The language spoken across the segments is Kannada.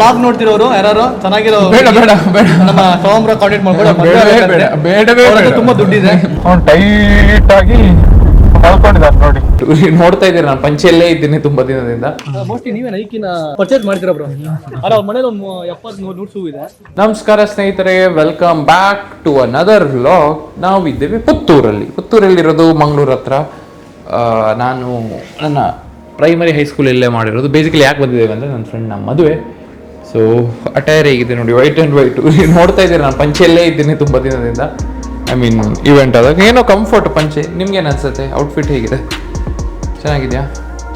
ಬ್ಲಾಗ್ ನೋಡ್ತಿರೋರು ಯಾರು ಚೆನ್ನಾಗಿರೋ ಬೇಡ ನಮ್ಮ ಸೋಮ್ರ ಕಾಂಟ್ಯಾಕ್ಟ್ ಮಾಡ್ಬೋದು. ಬೇಡವೇ ತುಂಬಾ ದುಡ್ಡಿದೆ. ಟೈಟ್ ಆಗಿ ಮಾಡ್ಕೊಂಡಿದ್ದಾರೆ ನೋಡಿ. ನೋಡ್ತಾ ಇದ್ದೀರಿ, ನಾನು ಪಂಚೆಯಲ್ಲೇ ಇದ್ದೀನಿ ತುಂಬಾ ದಿನದಿಂದ. ಮೋಸ್ಟ್ಲಿ ನೀವೇ ನೈಕಿನ ಪರ್ಚೇಸ್ ಮಾಡ್ತೀರಾ ಬ್ರೋ? ಅವ್ರ ಮನೇಲಿ ಒಂದು 70-100 ಶೂ ಇದೆ. ನಮಸ್ಕಾರ ಸ್ನೇಹಿತರೆ, welcome back to another vlog. ನಾವು ಇದ್ದೇವೆ ಪುತ್ತೂರಲ್ಲಿರೋದು, ಮಂಗಳೂರು ಹತ್ರ. ನಾನು ನನ್ನ ಪ್ರೈಮರಿ ಹೈಸ್ಕೂಲ್ ಇಲ್ಲೇ ಮಾಡಿರೋದು. ಬೇಸಿಕಲಿ ಯಾಕೆ ಬಂದಿದ್ದೇವೆ ಅಂದರೆ ನನ್ನ ಫ್ರೆಂಡ್ ನಮ್ಮ ಮದುವೆ. ಸೊ ಅಟೈರ್ ಹೇಗಿದೆ ನೋಡಿ, ವೈಟ್ ಆ್ಯಂಡ್ ವೈಟು. ನೋಡ್ತಾ ಇದ್ದೀರಿ, ನಾನು ಪಂಚೆಯಲ್ಲೇ ಇದ್ದೀನಿ ತುಂಬ ದಿನದಿಂದ. ಐ ಮೀನ್ ಇವೆಂಟ್ ಆದಾಗ ಏನೋ ಕಂಫರ್ಟ್ ಪಂಚೆ. ನಿಮ್ಗೇನು ಅನಿಸುತ್ತೆ? ಔಟ್ಫಿಟ್ ಹೇಗಿದೆ? ಚೆನ್ನಾಗಿದೆಯಾ?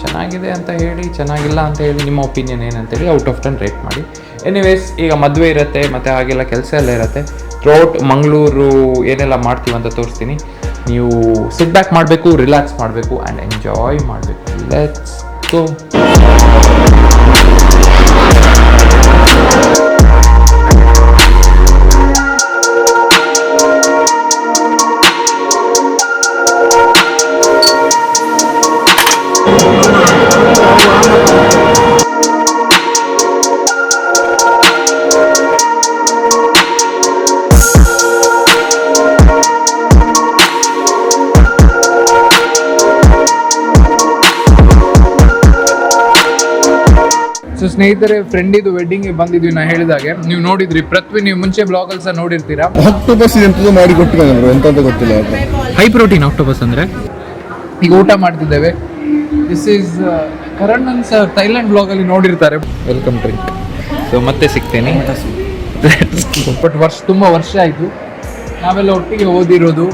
ಚೆನ್ನಾಗಿದೆ ಅಂತ ಹೇಳಿ, ಚೆನ್ನಾಗಿಲ್ಲ ಅಂತ ಹೇಳಿ, ನಿಮ್ಮ ಒಪಿನಿಯನ್ ಏನಂತೇಳಿ ಔಟ್ ಆಫ್ 10 ರೇಟ್ ಮಾಡಿ. ಎನಿವೇಸ್, ಈಗ ಮದುವೆ ಇರುತ್ತೆ ಮತ್ತು ಹಾಗೆಲ್ಲ ಕೆಲಸ ಎಲ್ಲ ಇರುತ್ತೆ. ಥ್ರೂಔಟ್ ಮಂಗಳೂರು ಏನೆಲ್ಲ ಮಾಡ್ತೀವಿ ಅಂತ ತೋರಿಸ್ತೀನಿ. ನೀವು ಸಿಟ್ ಬ್ಯಾಕ್ ಮಾಡಬೇಕು, ರಿಲ್ಯಾಕ್ಸ್ ಮಾಡಬೇಕು ಆ್ಯಂಡ್ ಎಂಜಾಯ್ ಮಾಡಬೇಕು. Let's go. ಸೊ ಸ್ನೇಹಿತರೆ, ಫ್ರೆಂಡಿದು ವೆಡ್ಡಿಂಗ್ ಬಂದಿದ್ವಿ. ನಾ ಹೇಳಿದಾಗೆ ನೀವು ನೋಡಿದ್ರಿ, ಪೃಥ್ವಿ ನೀವು ಮುಂಚೆ ಬ್ಲಾಗಲ್ಲಿ ಸಹ ನೋಡಿರ್ತೀರಾ. ಆಕ್ಟೋಪಸ್ ಎಂತದ್ದು ಮಾಡಿ ಕೊಟ್ಟಿದ್ದಾರೆ, ಎಂತ ಗೊತ್ತಿಲ್ಲ. ಹೈ ಪ್ರೋಟೀನ್ ಆಕ್ಟೋಪಸ್ ಅಂದರೆ ಈಗ ಊಟ ಮಾಡ್ತಿದ್ದೇವೆ. This is Karan sir Thailand ಬ್ಲಾಗಲ್ಲಿ ನೋಡಿರ್ತಾರೆ. Welcome drink. ಸೊ ಮತ್ತೆ ಸಿಗ್ತೇನೆ. ಬಟ್ ತುಂಬ ವರ್ಷ ಆಯಿತು ನಾವೆಲ್ಲ ಒಟ್ಟಿಗೆ ಓದಿರೋದು.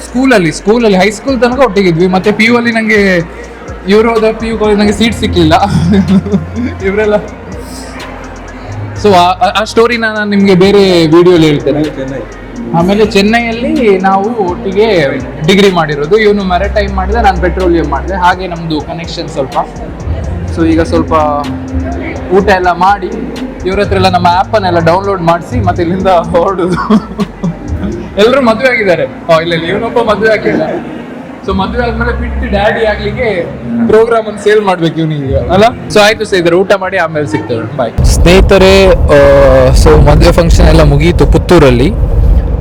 ಸ್ಕೂಲಲ್ಲಿ ಹೈಸ್ಕೂಲ್ ತನಕ ಒಟ್ಟಿಗಿದ್ವಿ. ಮತ್ತು ಪಿ ಯು ಅಲ್ಲಿ ನನಗೆ ಇವರು ಹೋದ ಪಿ ಯು ಕಾಲೇಜ್ ನನಗೆ ಸೀಟ್ ಸಿಕ್ಕಲಿಲ್ಲ ಇವರೆಲ್ಲ. ಸೊ ಆ ಸ್ಟೋರಿನ ನಾನು ನಿಮಗೆ ಬೇರೆ ವಿಡಿಯೋಲಿ ಹೇಳ್ತೇನೆ. ಆಮೇಲೆ ಚೆನ್ನೈಯಲ್ಲಿ ನಾವು ಒಟ್ಟಿಗೆ ಡಿಗ್ರಿ ಮಾಡಿರೋದು. ಇವನು ಮ್ಯಾರಿಟೈಮ್ ಮಾಡಿದೆ, ನಾನು ಪೆಟ್ರೋಲಿಯಂ ಮಾಡಿದೆ. ಹಾಗೆ ನಮ್ಮದು ಕನೆಕ್ಷನ್ ಸ್ವಲ್ಪ. ಸೊ ಈಗ ಸ್ವಲ್ಪ ಊಟ ಎಲ್ಲ ಮಾಡಿ ಇವ್ರ ಹತ್ರ ಎಲ್ಲ ನಮ್ಮ ಆ್ಯಪನ್ನೆಲ್ಲ ಡೌನ್ಲೋಡ್ ಮಾಡಿಸಿ ಮತ್ತೆ ಇಲ್ಲಿಂದ ಹೊರಡೋದು. ಎಲ್ಲರೂ ಮದುವೆ ಆಗಿದ್ದಾರೆ. ಇಲ್ಲ ಇವನೊಬ್ಬ ಮದುವೆ ಆಗಿಲ್ಲ. ಸೊ ಮದುವೆ ಆದ್ಮೇಲೆ ಫಿಟ್ ಡ್ಯಾಡಿ ಆಗ್ಲಿಕ್ಕೆ ಪ್ರೋಗ್ರಾಮ್ ಅನ್ನು ಸೇಲ್ ಮಾಡ್ಬೇಕು ಇವನಿಗೆ ಅಲ್ಲ. ಸೊ ಆಯ್ತು ಸ್ನೇಹಿತರೆ, ಊಟ ಮಾಡಿ ಆಮೇಲೆ ಸಿಗ್ತೇವೆ. ಬಾಯ್ ಸ್ನೇಹಿತರೆ. ಸೊ ಮದುವೆ ಫಂಕ್ಷನ್ ಎಲ್ಲ ಮುಗೀತು ಪುತ್ತೂರಲ್ಲಿ.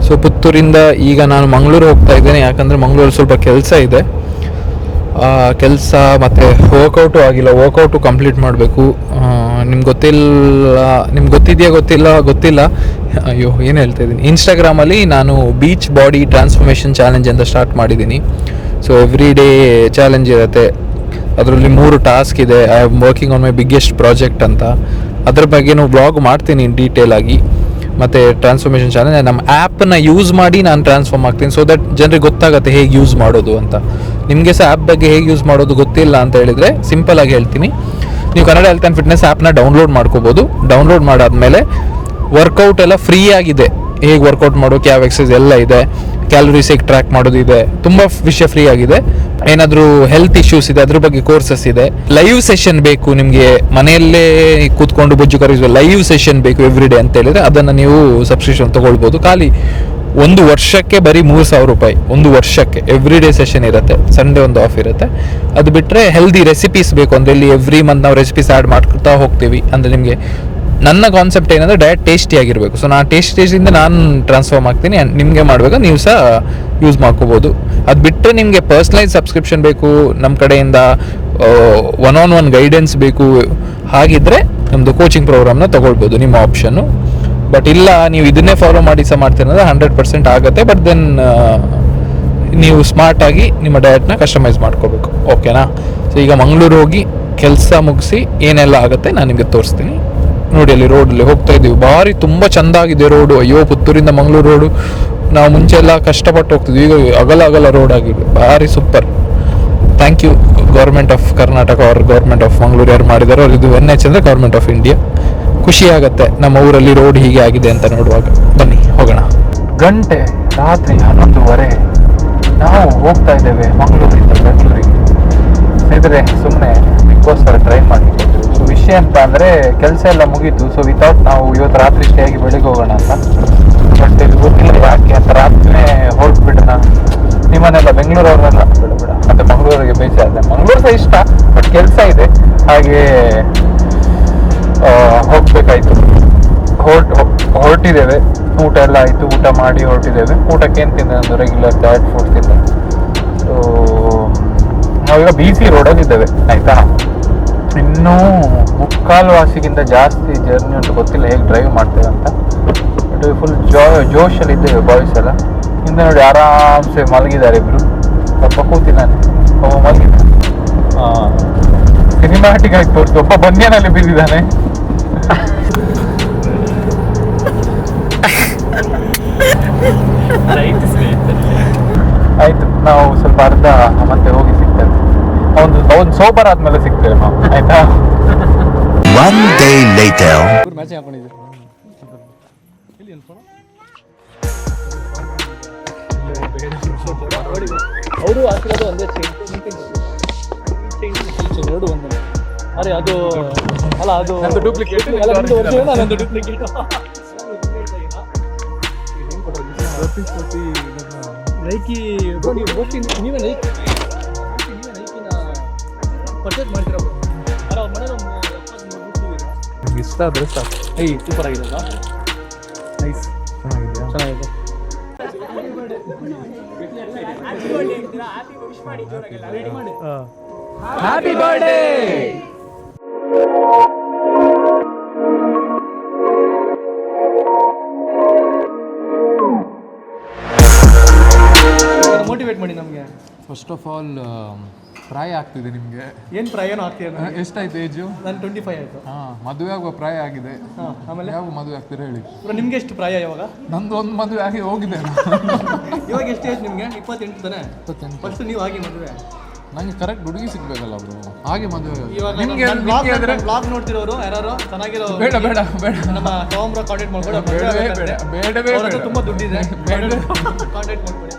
ಸೊ ಪುತ್ತೂರಿಂದ ಈಗ ನಾನು ಮಂಗಳೂರು ಹೋಗ್ತಾ ಇದ್ದೇನೆ. ಯಾಕಂದರೆ ಮಂಗಳೂರು ಸ್ವಲ್ಪ ಕೆಲಸ ಇದೆ. ಕೆಲಸ ಮತ್ತು ವರ್ಕೌಟು ಆಗಿಲ್ಲ. ವರ್ಕೌಟು ಕಂಪ್ಲೀಟ್ ಮಾಡಬೇಕು. ನಿಮ್ಗೆ ಗೊತ್ತಿಲ್ಲ. ಅಯ್ಯೋ, ಏನು ಹೇಳ್ತಾ ಇದ್ದೀನಿ. ಇನ್ಸ್ಟಾಗ್ರಾಮಲ್ಲಿ ನಾನು ಬೀಚ್ ಬಾಡಿ ಟ್ರಾನ್ಸ್ಫಾರ್ಮೇಷನ್ ಚಾಲೆಂಜ್ ಅಂತ ಸ್ಟಾರ್ಟ್ ಮಾಡಿದ್ದೀನಿ. ಸೊ ಎವ್ರಿ ಡೇ ಚಾಲೆಂಜ್ ಇರುತ್ತೆ. ಅದರಲ್ಲಿ 3 ಟಾಸ್ಕ್ ಇದೆ. I am working on my biggest project ಅಂತ. ಅದ್ರ ಬಗ್ಗೆನೂ ಬ್ಲಾಗ್ ಮಾಡ್ತೀನಿ ಡೀಟೇಲ್ ಆಗಿ. ಮತ್ತು ಟ್ರಾನ್ಸ್ಫಾರ್ಮೇಷನ್ ಚಾಲೆಂಜ್ ನಮ್ಮ ಆ್ಯಪನ್ನು ಯೂಸ್ ಮಾಡಿ ನಾನು ಟ್ರಾನ್ಸ್ಫಾರ್ಮ್ ಆಗ್ತೀನಿ. ಸೊ ದಟ್ ಜನರಿಗೆ ಗೊತ್ತಾಗುತ್ತೆ ಹೇಗೆ ಯೂಸ್ ಮಾಡೋದು ಅಂತ. ನಿಮಗೆ ಸಹ ಆ್ಯಪ್ ಬಗ್ಗೆ ಹೇಗೆ ಯೂಸ್ ಮಾಡೋದು ಗೊತ್ತಿಲ್ಲ ಅಂತ ಹೇಳಿದರೆ ಸಿಂಪಲಾಗಿ ಹೇಳ್ತೀನಿ. ನೀವು ಕನ್ನಡ ಹೆಲ್ತ್ ಆ್ಯಂಡ್ ಫಿಟ್ನೆಸ್ ಆ್ಯಪ್ನ ಡೌನ್ಲೋಡ್ ಮಾಡ್ಕೋಬೋದು. ಡೌನ್ಲೋಡ್ ಮಾಡಾದ್ಮೇಲೆ ವರ್ಕೌಟ್ ಎಲ್ಲ ಫ್ರೀ ಆಗಿದೆ. ಹೇಗೆ ವರ್ಕೌಟ್ ಮಾಡೋಕೆ, ಯಾವ ಎಕ್ಸಸೈಸ್ ಎಲ್ಲ ಇದೆ, ಕ್ಯಾಲರೀಸ್ ಹೇಗೆ ಟ್ರ್ಯಾಕ್ ಮಾಡೋದು ಇದೆ, ತುಂಬ ವಿಷಯ ಫ್ರೀ ಆಗಿದೆ. ಏನಾದರೂ ಹೆಲ್ತ್ ಇಶ್ಯೂಸ್ ಇದೆ ಅದ್ರ ಬಗ್ಗೆ ಕೋರ್ಸಸ್ ಇದೆ. ಲೈವ್ ಸೆಷನ್ ಬೇಕು ನಿಮಗೆ, ಮನೆಯಲ್ಲೇ ಕೂತ್ಕೊಂಡು ಬೊಜ್ಜು ಕರಗಿಸುವ ಲೈವ್ ಸೆಷನ್ ಬೇಕು ಎವ್ರಿ ಡೇ ಅಂತ ಹೇಳಿದರೆ ಅದನ್ನು ನೀವು ಸಬ್ಸ್ಕ್ರಿಪ್ಷನ್ ತೊಗೊಳ್ಬೋದು. ಖಾಲಿ 1 ವರ್ಷಕ್ಕೆ ಬರೀ 3,000 ರೂಪಾಯಿ. 1 ವರ್ಷಕ್ಕೆ ಎವ್ರಿ ಡೇ ಸೆಷನ್ ಇರುತ್ತೆ. ಸಂಡೇ ಒಂದು ಆಫ್ ಇರುತ್ತೆ. ಅದು ಬಿಟ್ಟರೆ ಹೆಲ್ದಿ ರೆಸಿಪೀಸ್ ಬೇಕು ಅಂದರೆ ಇಲ್ಲಿ ಎವ್ರಿ ಮಂತ್ ನಾವು ರೆಸಿಪೀಸ್ ಆ್ಯಡ್ ಮಾಡ್ತಾ ಹೋಗ್ತೀವಿ. ಅಂದರೆ ನಿಮಗೆ ನನ್ನ ಕಾನ್ಸೆಪ್ಟ್ ಏನಂದರೆ ಡಯಟ್ ಟೇಸ್ಟಿ ಆಗಿರಬೇಕು. ಸೊ ನಾನು ಟೇಸ್ಟಿಂದ ನಾನು ಟ್ರಾನ್ಸ್ಫಾರ್ಮ್ ಆಗ್ತೀನಿ. ನಿಮಗೆ ಮಾಡಬೇಕು, ನೀವು ಸಹ ಯೂಸ್ ಮಾಡ್ಕೋಬೋದು. ಅದು ಬಿಟ್ಟರೆ ನಿಮಗೆ ಪರ್ಸ್ನಲೈಸ್ ಸಬ್ಸ್ಕ್ರಿಪ್ಷನ್ ಬೇಕು, ನಮ್ಮ ಕಡೆಯಿಂದ 1-on-1 ಗೈಡೆನ್ಸ್ ಬೇಕು, ಹಾಗಿದ್ದರೆ ನಮ್ಮದು ಕೋಚಿಂಗ್ ಪ್ರೋಗ್ರಾಮ್ನ ತೊಗೊಳ್ಬೋದು, ನಿಮ್ಮ ಆಪ್ಷನ್ನು. ಬಟ್ ಇಲ್ಲ ನೀವು ಇದನ್ನೇ ಫಾಲೋ ಮಾಡಿ ಸಹ ಮಾಡ್ತೀರಂದ್ರೆ 100% ಆಗುತ್ತೆ. ಬಟ್ ದೆನ್ ನೀವು ಸ್ಮಾರ್ಟಾಗಿ ನಿಮ್ಮ ಡಯಟ್ನ ಕಸ್ಟಮೈಸ್ ಮಾಡ್ಕೋಬೇಕು. ಓಕೆನಾ? ಸೊ ಈಗ ಮಂಗಳೂರು ಹೋಗಿ ಕೆಲಸ ಮುಗಿಸಿ ಏನೆಲ್ಲ ಆಗುತ್ತೆ ನಾನು ನಿಮಗೆ ತೋರಿಸ್ತೀನಿ. ನೋಡಿ, ಅಲ್ಲಿ ರೋಡಲ್ಲಿ ಹೋಗ್ತಾ ಇದ್ದೀವಿ. ಭಾರಿ ತುಂಬ ಚೆಂದ ಆಗಿದೆ ರೋಡು. ಅಯ್ಯೋ, ಪುತ್ತೂರಿಂದ ಮಂಗಳೂರು ರೋಡು. ನಾವು ಮುಂಚೆ ಎಲ್ಲ ಕಷ್ಟಪಟ್ಟು ಹೋಗ್ತಿದ್ವಿ. ಈಗ ಅಗಲ ರೋಡ್ ಆಗಿದೆ. ಭಾರಿ super. Thank you government of Karnataka or government of Mangaluru ಯಾರು ಮಾಡಿದಾರೋ. ಇದು NH ಅಂದರೆ ಗೌರ್ಮೆಂಟ್ ಆಫ್ ಇಂಡಿಯಾ. ಖುಷಿ ಆಗುತ್ತೆ ನಮ್ಮ ಊರಲ್ಲಿ ರೋಡ್ ಹೀಗೆ ಆಗಿದೆ ಅಂತ ನೋಡುವಾಗ. ಬನ್ನಿ ಹೋಗೋಣ. ಗಂಟೆ ರಾತ್ರಿ 11:15 ನಾವು ಹೋಗ್ತಾ ಇದ್ದೇವೆ ಮಂಗಳೂರಿಂದ ಬೆಂಗಳೂರಿಗೆ. ಸ್ನೇಹಿತರೆ, ಸುಮ್ಮನೆ ಇದಕ್ಕೋಸ್ಕರ ಟ್ರೈ ಮಾಡಿ. ಸೊ ವಿಷಯ ಅಂತ ಅಂದರೆ ಕೆಲಸ ಎಲ್ಲ ಮುಗೀತು. ಸೊ ವಿತೌಟ್ ನಾವು ಇವತ್ತು ರಾತ್ರಿ ಸ್ಟೇ ಆಗಿ ಬೆಳಿಗ್ಗೆ ಹೋಗೋಣ ಅಂತ. ಬಟ್ ಇದು ಗೊತ್ತಿಲ್ಲ ಯಾಕೆ ಅಂತ ರಾತ್ರಿ ಹೊರಟ್ಬಿಡೋಣ. ನಿಮ್ಮನ್ನೆಲ್ಲ ಬೆಂಗಳೂರವ್ರನ್ನೆಲ್ಲ ಬಿಡ ಮತ್ತು ಮಂಗಳೂರಿಗೆ ಬೇಜಾರಿದೆ. ಮಂಗಳೂರು ಸಹ ಇಷ್ಟ, ಬಟ್ ಕೆಲಸ ಇದೆ. ಹಾಗೆ ಹೋಗ್ಬೇಕಾಯ್ತು. ಹೊರಟಿದ್ದೇವೆ. ಊಟ ಎಲ್ಲ ಆಯಿತು, ಊಟ ಮಾಡಿ ಹೊರಟಿದ್ದೇವೆ. ಊಟಕ್ಕೆ ಏನು ತಿಂದೆ ಒಂದು ರೆಗ್ಯುಲರ್ ಡಯಟ್ ಫುಡ್ ತಿಂದೆ. ಸೊ ನಾವೀಗ BC ರೋಡಲ್ಲಿ ಇದ್ದೇವೆ ಆಯಿತಾ. ಇನ್ನೂ ಮುಕ್ಕಾಲು ವಾಸಿಗಿಂತ ಜಾಸ್ತಿ ಜರ್ನಿ ಉಂಟು, ಗೊತ್ತಿಲ್ಲ ಹೇಗೆ ಡ್ರೈವ್ ಮಾಡ್ತೇವೆ ಅಂತ. ಬಟ್ ಫುಲ್ ಜೋಶಲ್ಲಿ ಇದ್ದೇವೆ ಬಾಯ್ಸ್ ಎಲ್ಲ. ಹಿಂದೆ ನೋಡಿ ಆರಾಮ್ಸೆ ಮಲಗಿದ್ದಾರೆ ಇಬ್ರು. ಒಬ್ಬ ಕೂತಿದ್ದಾನೆ, ಒಬ್ಬ ಮಲಗಿದ್ದಾನೆ. ಸಿನಿಮ್ಯಾಟಿಕ್ ಆಗಿ ತೋರಿಸಿ. ಒಬ್ಬ ಬನ್ಯಾನಲ್ಲಿ ಬಿದ್ದಿದ್ದಾನೆ. ಆಯ್ತು, ನಾವು ಸ್ವಲ್ಪ ಅರ್ಧ ಮತ್ತೆ ಹೋಗಿ ಸಿಗ್ತೇವೆ. ಒಂದು ಸೋಬರ್ ಆದ್ಮೇಲೆ ಸಿಗ್ತೇವೆ ನಾವು, ಆಯ್ತಾ. One day later. ಮ್ಯಾಚಿಂಗ್ ಹಾಕೊಂಡಿದ್ದೀವಿ. ಇಲ್ಲಿ ಅನ್ಸೋಣ ಅವರು ಹಾಕಿರೋದು ಒಂದೇ ಚೈನ್ ಎರಡು ಒಂದೇ. ಅರೆ ಅದು ಅಲ್ಲ, ಅದು ಡೂಪ್ಲಿಕೇಟ್. ನಂದು ಡೂಪ್ಲಿಕೇಟ್. ನೈಕಿ ನೀವೇ ನೈಕಿನ ಪರ್ಚೇಸ್ ಮಾಡ್ತೀರಾ ಬ್ರೋ? ಅರೆ ಅವ್ರ ಮನೇಲಿ ಒಂದು 73 ಇದೆ. ಇಷ್ಟ ಆದರೆ ಸಾಕು. ಸೂಪರ್ ಆಗಿದೆ ಅಲ್ಲ? ನೈಸ್, ಚೆನ್ನಾಗಿದೆ. Happy birthday. ಮೋಟಿವೇಟ್ ಮಾಡಿ ನಮಗೆ. ಫಸ್ಟ್ ಆಫ್ ಆಲ್ ಪ್ರಾಯ ಆಗ್ತಿದೆ ನಿಮಗೆ. ಏನು ಪ್ರಾಯನೂ ಆಗ್ತೀಯ? ಎಷ್ಟಾಯ್ತು ಏಜು? ನಾನು 25 ಆಯಿತು. ಮದುವೆ ಆಗುವ ಪ್ರಾಯ ಆಗಿದೆ. ಆಮೇಲೆ ಯಾವ ಮದುವೆ ಆಗ್ತೀರಾ ಹೇಳಿ? ನಿಮ್ಗೆ ಎಷ್ಟು ಪ್ರಾಯ ಇವಾಗ? ನಂದು ಒಂದು ಮದುವೆ ಆಗಿ ಹೋಗಿದೆ. ಇವಾಗ ಎಷ್ಟು ಏಜ್ ನಿಮಗೆ? 28 ತಾನೆ? 28. ಫಸ್ಟ್ ನೀವು ಆಗಿ ಮದುವೆ. ನಂಗೆ ಕರೆಕ್ಟ್ ಹುಡುಗಿ ಸಿಗ್ಬೇಕಲ್ಲ ಬ್ರೋ, ಹಾಗೆ ಮದುವೆ. ಇವಾಗ ನಿಮ್ಗೆ ಬ್ಲಾಗ್ ನೋಡ್ತಿರೋರು ಯಾರು ಚೆನ್ನಾಗಿರೋ ಬೇಡ ಬೇಡ ಬೇಡ, ನಮ್ಮ ಕಾಂಬ್ರ ಕಾಂಟ್ಯಾಕ್ಟ್ ಮಾಡ್ಕೊಳ್ಳಿ. ಬೇಡವೇ ಬೇಡ, ಬೇಡವೇ ಬೇಡ. ತುಂಬ ದುಡ್ಡಿದೆ, ಬೇಡ. ಕಾಂಟ್ಯಾಕ್ಟ್ ಮಾಡ್ಕೊಳ್ಳಿ.